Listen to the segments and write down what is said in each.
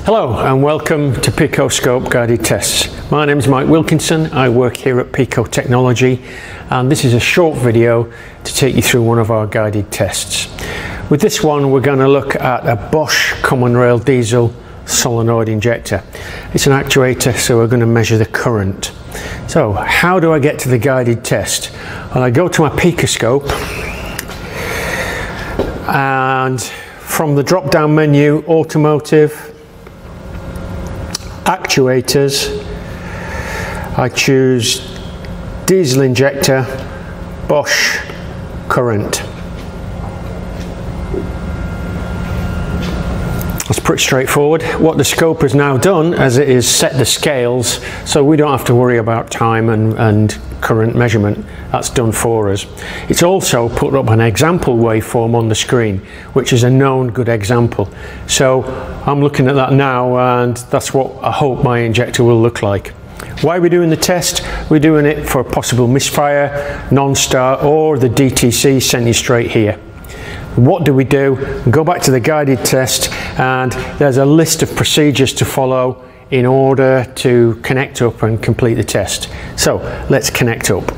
Hello and welcome to Pico Scope Guided Tests. My name is Mike Wilkinson. I work here at Pico Technology, and this is a short video to take you through one of our guided tests. With this one we're going to look at a Bosch common rail diesel solenoid injector. It's an actuator, so we're going to measure the current. So how do I get to the guided test? Well, I go to my Pico scope, and from the drop down menu, automotive, actuators, I choose diesel injector, Bosch current. That's pretty straightforward. What the scope has now done is it is set the scales, so we don't have to worry about time and current measurement. That's done for us. It's also put up an example waveform on the screen, which is a known good example. So I'm looking at that now, and that's what I hope my injector will look like. Why are we doing the test? We're doing it for possible misfire, non-start, or the DTC sent you straight here. What do? We go back to the guided test, and there's a list of procedures to follow in order to connect up and complete the test. So let's connect up.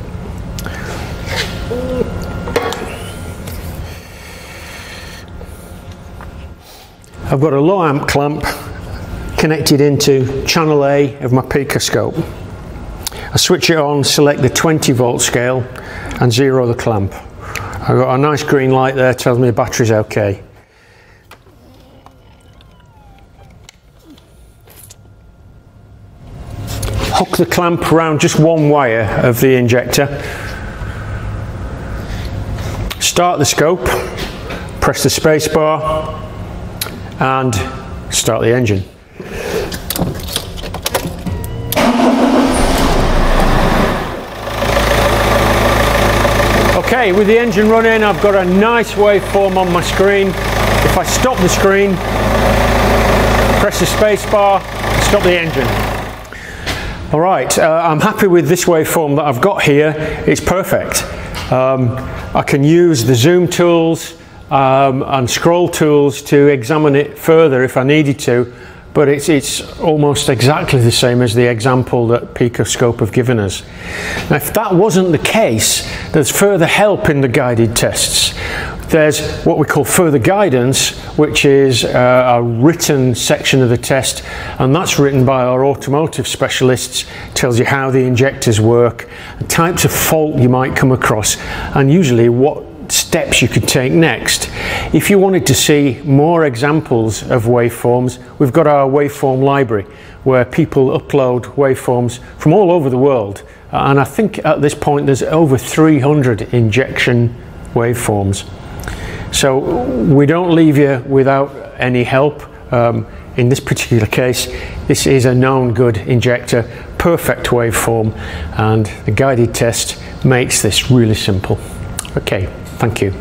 I've got a low amp clamp connected into channel A of my Pico scope. I switch it on, select the 20 volt scale and zero the clamp. I've got a nice green light there, tells me the battery's okay. Hook the clamp around just one wire of the injector. Start the scope, press the space bar and start the engine. Okay, with the engine running, I've got a nice waveform on my screen. If I stop the screen, press the space bar, stop the engine. Alright, I'm happy with this waveform that I've got here. It's perfect. I can use the zoom tools and scroll tools to examine it further if I needed to, but it's almost exactly the same as the example that Pico Scope have given us. Now, if that wasn't the case, there's further help in the guided tests. There's what we call further guidance, which is a written section of the test, and that's written by our automotive specialists. Tells you how the injectors work, the types of fault you might come across, and usually what steps you could take next. If you wanted to see more examples of waveforms, we've got our waveform library where people upload waveforms from all over the world, and I think at this point there's over 300 injection waveforms. So we don't leave you without any help. In this particular case, this is a known good injector, perfect waveform, and the guided test makes this really simple. Okay, thank you.